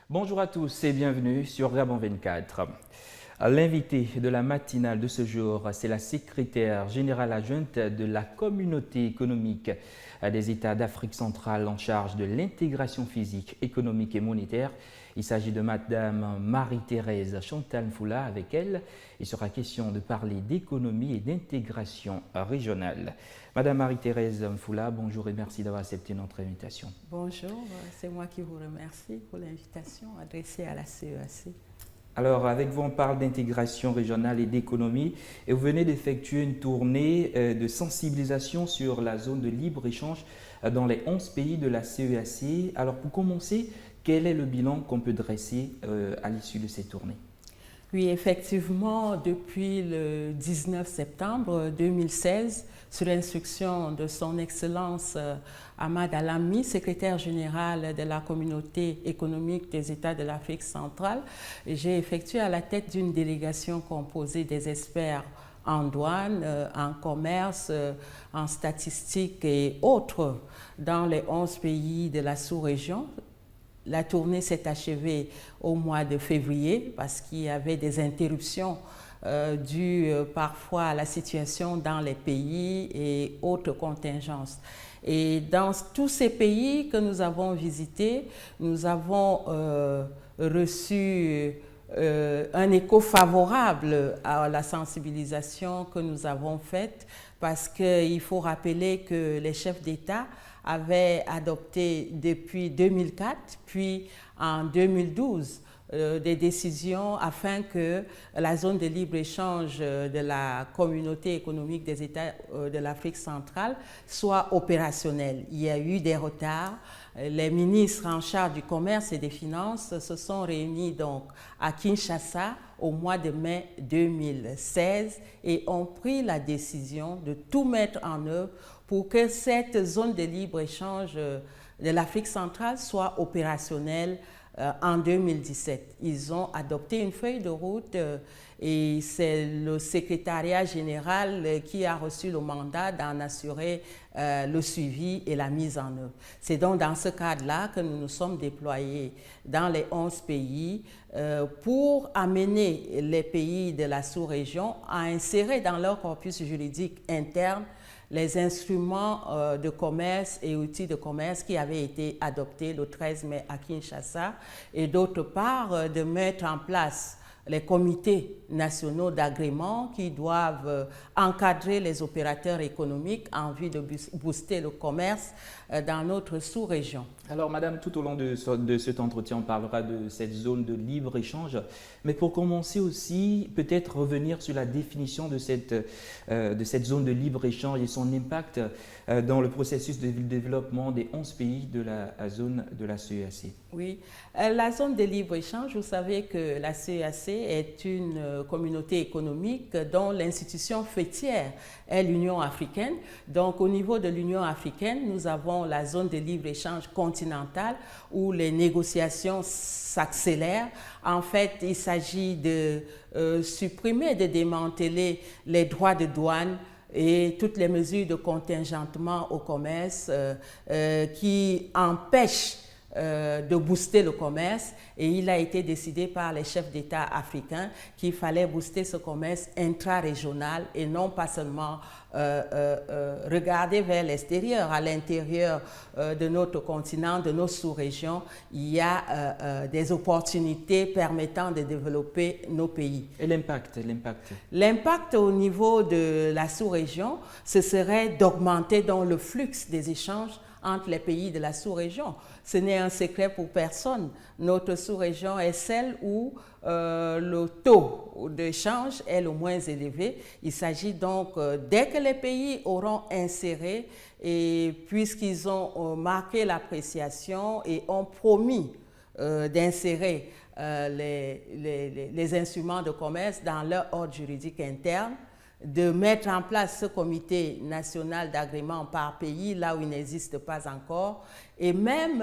Bonjour à tous et bienvenue sur Gabon 24. L'invité de la matinale de ce jour, c'est la secrétaire générale adjointe de la communauté économique des États d'Afrique centrale en charge de l'intégration physique, économique et monétaire. Il s'agit de Madame Marie-Thérèse Chantal Mfoula. Avec elle, il sera question de parler d'économie et d'intégration régionale. Madame Marie-Thérèse Mfoula, bonjour et merci d'avoir accepté notre invitation. Bonjour, c'est moi qui vous remercie pour l'invitation adressée à la CEAC. Alors, avec vous, on parle d'intégration régionale et d'économie. Et vous venez d'effectuer une tournée de sensibilisation sur la zone de libre-échange dans les 11 pays de la CEAC. Alors, pour commencer, quel est le bilan qu'on peut dresser à l'issue de cette tournée? Oui, effectivement, depuis le 19 septembre 2016, sur l'instruction de son Excellence Ahmad Alami, secrétaire général de la communauté économique des États de l'Afrique centrale, j'ai effectué à la tête d'une délégation composée des experts en douane, en commerce, en statistique et autres dans les 11 pays de la sous-région. La tournée s'est achevée au mois de février parce qu'il y avait des interruptions dues parfois à la situation dans les pays et autres contingences. Et dans tous ces pays que nous avons visités, nous avons reçu un écho favorable à la sensibilisation que nous avons faite parce qu'il faut rappeler que les chefs d'État avaient adopté depuis 2004, puis en 2012, des décisions afin que la zone de libre-échange de la communauté économique des États de l'Afrique centrale soit opérationnelle. Il y a eu des retards. Les ministres en charge du commerce et des finances se sont réunis donc à Kinshasa au mois de mai 2016 et ont pris la décision de tout mettre en œuvre pour que cette zone de libre-échange de l'Afrique centrale soit opérationnelle en 2017. Ils ont adopté une feuille de route et c'est le secrétariat général qui a reçu le mandat d'en assurer le suivi et la mise en œuvre. C'est donc dans ce cadre-là que nous nous sommes déployés dans les 11 pays pour amener les pays de la sous-région à insérer dans leur corpus juridique interne les instruments de commerce et outils de commerce qui avaient été adoptés le 13 mai à Kinshasa et d'autre part de mettre en place les comités nationaux d'agrément qui doivent encadrer les opérateurs économiques en vue de booster le commerce dans notre sous-région. Alors, Madame, tout au long de cet entretien, on parlera de cette zone de libre-échange. Mais pour commencer aussi, peut-être revenir sur la définition de cette zone de libre-échange et son impact dans le processus de développement des 11 pays de la zone de la CEAC. Oui, la zone de libre-échange, vous savez que la CEAC est une communauté économique dont l'institution fêtière est l'Union africaine. Donc, au niveau de l'Union africaine, nous avons la zone de libre-échange continentale où les négociations s'accélèrent. En fait, il s'agit de supprimer, de démanteler les droits de douane et toutes les mesures de contingentement au commerce qui empêchent de booster le commerce et il a été décidé par les chefs d'État africains qu'il fallait booster ce commerce intra-régional et non pas seulement regarder vers l'extérieur. À l'intérieur de notre continent, de nos sous-régions, il y a des opportunités permettant de développer nos pays. Et l'impact? L'impact au niveau de la sous-région, ce serait d'augmenter donc le flux des échanges entre les pays de la sous-région. Ce n'est un secret pour personne. Notre sous-région est celle où le taux d'échange est le moins élevé. Il s'agit donc, dès que les pays auront inséré, et puisqu'ils ont marqué l'appréciation et ont promis d'insérer les instruments de commerce dans leur ordre juridique interne, de mettre en place ce comité national d'agrément par pays, là où il n'existe pas encore, et même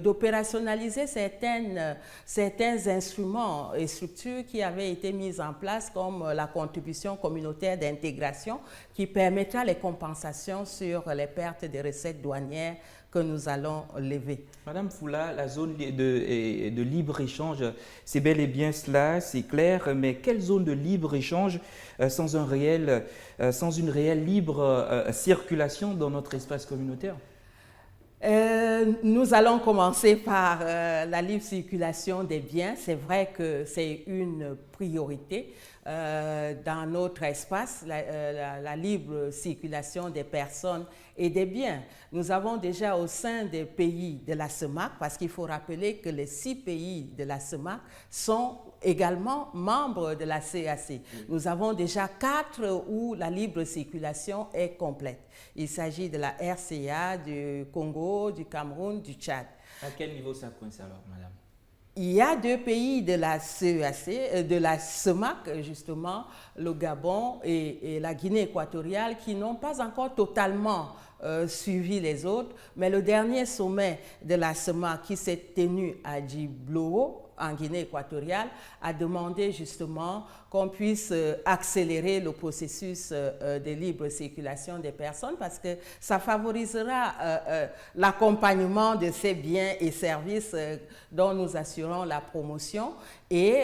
d'opérationnaliser certains instruments et structures qui avaient été mis en place, comme la contribution communautaire d'intégration, qui permettra les compensations sur les pertes de recettes douanières que nous allons lever. Madame Foula, la zone de libre-échange, c'est bel et bien cela, c'est clair, mais quelle zone de libre-échange sans une réelle libre circulation dans notre espace communautaire? Nous allons commencer par la libre circulation des biens. C'est vrai que c'est une priorité dans notre espace, la libre circulation des personnes et des biens. Nous avons déjà au sein des pays de la CEMAC, parce qu'il faut rappeler que les 6 pays de la CEMAC sont également membres de la CEEAC. Oui. Nous avons déjà 4 où la libre circulation est complète. Il s'agit de la RCA, du Congo, du Cameroun, du Tchad. À quel niveau ça coince alors, madame? Il y a 2 pays de la CEEAC, de la CEMAC, justement, le Gabon et la Guinée équatoriale, qui n'ont pas encore totalement suivi les autres. Mais le dernier sommet de la CEMAC qui s'est tenu à Djibouti, en Guinée équatoriale, a demandé justement qu'on puisse accélérer le processus de libre circulation des personnes, parce que ça favorisera l'accompagnement de ces biens et services dont nous assurons la promotion. Et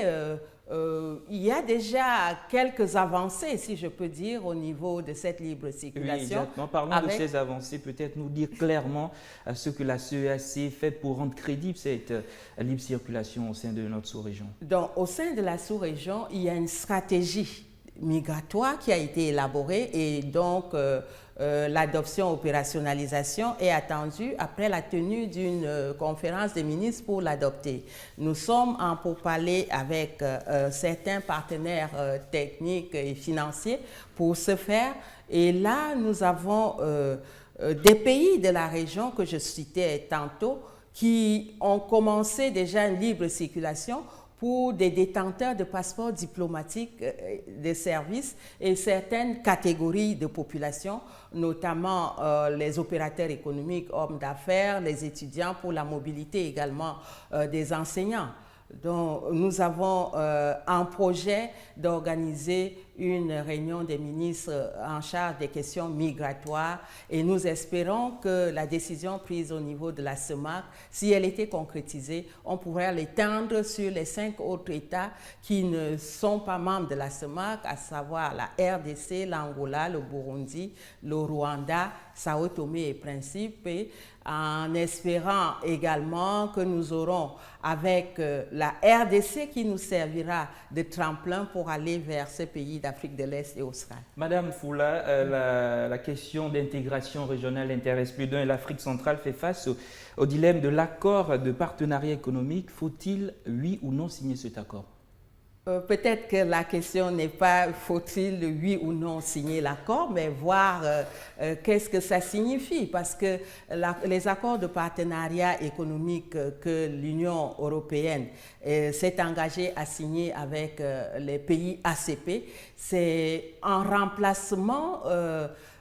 il y a déjà quelques avancées, si je peux dire, au niveau de cette libre circulation. Oui, exactement. Parlons de ces avancées, peut-être nous dire clairement ce que la CEEAC fait pour rendre crédible cette libre circulation au sein de notre sous-région. Donc, au sein de la sous-région, il y a une stratégie migratoire qui a été élaborée et donc l'adoption, opérationnalisation est attendue après la tenue d'une conférence des ministres pour l'adopter. Nous sommes en pourparlers avec certains partenaires techniques et financiers pour ce faire. Et là, nous avons des pays de la région que je citais tantôt qui ont commencé déjà une libre circulation pour des détenteurs de passeports diplomatiques de services et certaines catégories de population, notamment les opérateurs économiques, hommes d'affaires, les étudiants, pour la mobilité également des enseignants. Donc, nous avons un projet d'organiser une réunion des ministres en charge des questions migratoires et nous espérons que la décision prise au niveau de la CEMAC, si elle était concrétisée, on pourrait l'étendre sur les 5 autres États qui ne sont pas membres de la CEMAC, à savoir la RDC, l'Angola, le Burundi, le Rwanda, Sao Tomé et Principe, et en espérant également que nous aurons avec la RDC qui nous servira de tremplin pour aller vers ces pays d'Afrique de l'Est et Austral. Madame Foula, la question d'intégration régionale intéresse plus d'un et l'Afrique centrale fait face au dilemme de l'accord de partenariat économique. Faut-il, oui ou non, signer cet accord? Peut-être que la question n'est pas faut-il oui ou non signer l'accord, mais voir qu'est-ce que ça signifie, parce que les accords de partenariat économique que l'Union européenne s'est engagée à signer avec les pays ACP, c'est en remplacement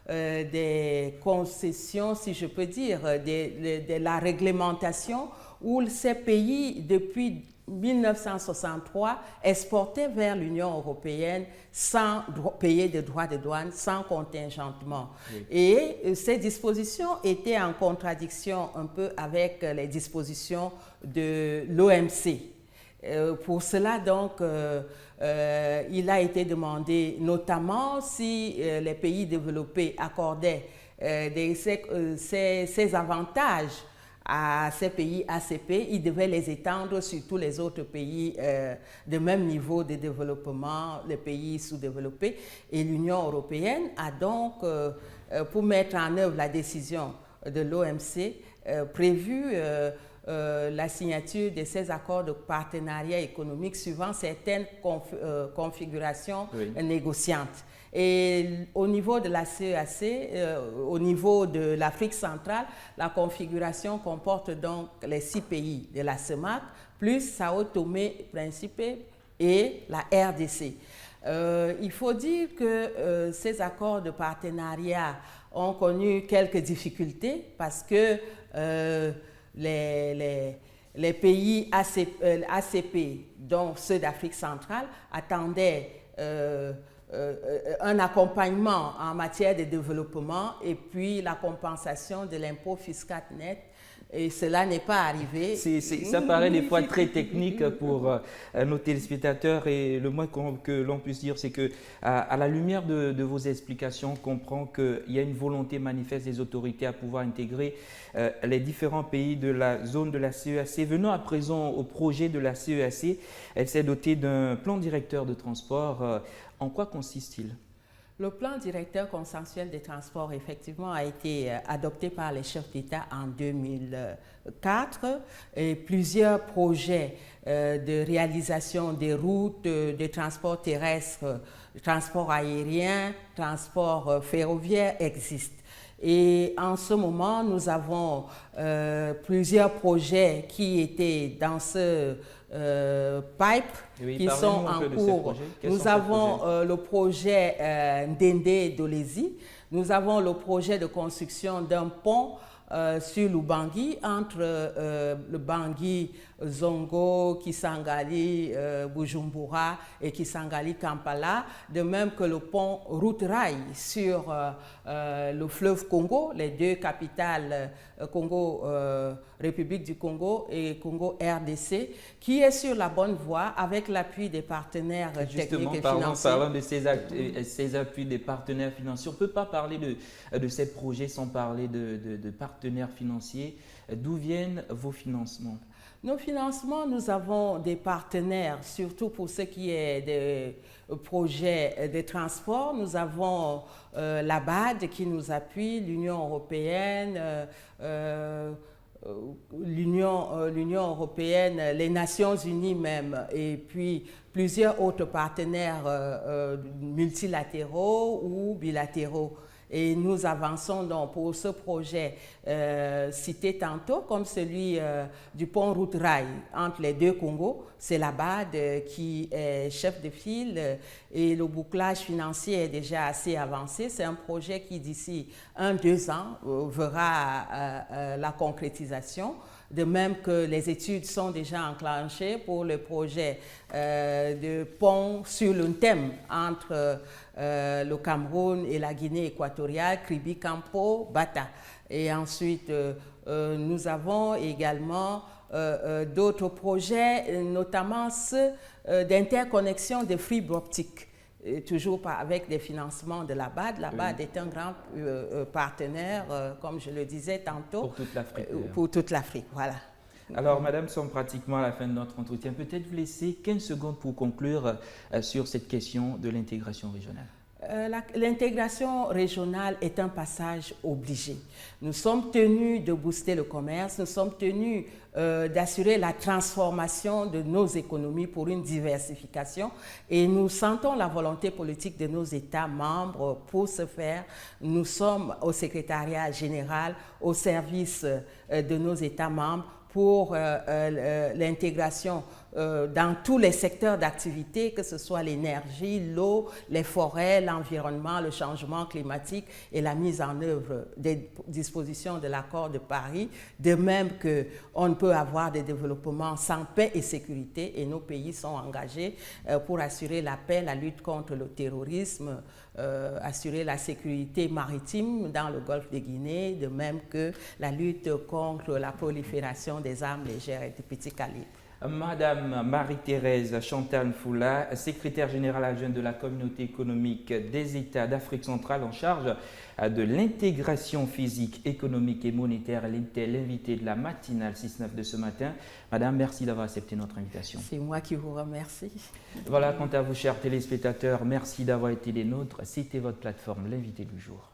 des concessions, si je peux dire, de la réglementation où ces pays, depuis 1963, exportaient vers l'Union européenne sans payer de droits de douane, sans contingentement. Oui. Et ces dispositions étaient en contradiction un peu avec les dispositions de l'OMC. Pour cela, donc, il a été demandé, notamment si les pays développés accordaient ces avantages à ces pays ACP, ils devaient les étendre sur tous les autres pays de même niveau de développement, les pays sous-développés. Et l'Union européenne a donc, pour mettre en œuvre la décision de l'OMC, prévu la signature de ces accords de partenariat économique suivant certaines configurations négociantes. Et au niveau de la CEEAC, au niveau de l'Afrique centrale, la configuration comporte donc les 6 pays de la CEMAC, plus Sao Tomé et Principe et la RDC. Il faut dire que ces accords de partenariat ont connu quelques difficultés parce que les pays ACP, dont ceux d'Afrique centrale, attendaient un accompagnement en matière de développement et puis la compensation de l'impôt fiscal net. Et cela n'est pas arrivé. Ça paraît des fois très technique pour nos téléspectateurs et le moins que l'on puisse dire, c'est qu'à la lumière de vos explications, on comprend qu'il y a une volonté manifeste des autorités à pouvoir intégrer les différents pays de la zone de la CEAC. Venons à présent au projet de la CEAC. Elle s'est dotée d'un plan directeur de transport. En quoi consiste-t-il ? Le plan directeur consensuel des transports, effectivement, a été adopté par les chefs d'État en 2004 et plusieurs projets de réalisation des routes, de transport terrestre, transport aérien, transport ferroviaire existent. Et en ce moment, nous avons plusieurs projets qui étaient dans ce pipe, qui sont en cours. Nous avons le projet Ndende Dolezi. Nous avons le projet de construction d'un pont sur l'Ubangui, entre le Bangui, Zongo, Kisangali, Bujumbura et Kisangali, Kampala, de même que le pont route-rail sur le fleuve Congo, les deux capitales, Congo, République du Congo et Congo RDC, qui est sur la bonne voie avec l'appui des partenaires techniques et financiers. Parlant de ces appuis des partenaires financiers, on ne peut pas parler de ces projets sans parler de partenaires financiers. D'où viennent vos financements ? Nos financements, nous avons des partenaires, surtout pour ce qui est des projets de transport. Nous avons la BAD qui nous appuie, l'Union européenne, les Nations Unies même, et puis plusieurs autres partenaires multilatéraux ou bilatéraux. Et nous avançons donc pour ce projet cité tantôt, comme celui du pont route-rail entre les deux Congos. C'est la BAD qui est chef de file et le bouclage financier est déjà assez avancé. C'est un projet qui, d'ici 1-2 ans, verra la concrétisation. De même que les études sont déjà enclenchées pour le projet de pont sur le thème entre le Cameroun et la Guinée équatoriale, Kribi, Campo, Bata. Et ensuite, nous avons également d'autres projets, notamment ceux d'interconnexion de fibres optiques. Toujours avec des financements de la BAD. La BAD est un grand partenaire, comme je le disais tantôt. Pour toute l'Afrique. Pour toute l'Afrique, voilà. Alors, madame, nous sommes pratiquement à la fin de notre entretien. Peut-être vous laisser 15 secondes pour conclure sur cette question de l'intégration régionale. L'intégration régionale est un passage obligé. Nous sommes tenus de booster le commerce, nous sommes tenus d'assurer la transformation de nos économies pour une diversification et nous sentons la volonté politique de nos États membres pour ce faire. Nous sommes au secrétariat général, au service de nos États membres pour l'intégration dans tous les secteurs d'activité, que ce soit l'énergie, l'eau, les forêts, l'environnement, le changement climatique et la mise en œuvre des dispositions de l'accord de Paris, de même qu'on ne peut avoir des développements sans paix et sécurité et nos pays sont engagés pour assurer la paix, la lutte contre le terrorisme, assurer la sécurité maritime dans le golfe de Guinée, de même que la lutte contre la prolifération des armes légères et de petit calibre. Madame Marie-Thérèse Chantal Nfoula, secrétaire générale adjointe de la communauté économique des États d'Afrique centrale en charge de l'intégration physique, économique et monétaire, elle était l'invitée de la matinale 6-9 de ce matin. Madame, merci d'avoir accepté notre invitation. C'est moi qui vous remercie. Voilà, quant à vous, chers téléspectateurs, merci d'avoir été des nôtres. C'était votre plateforme, l'invité du jour.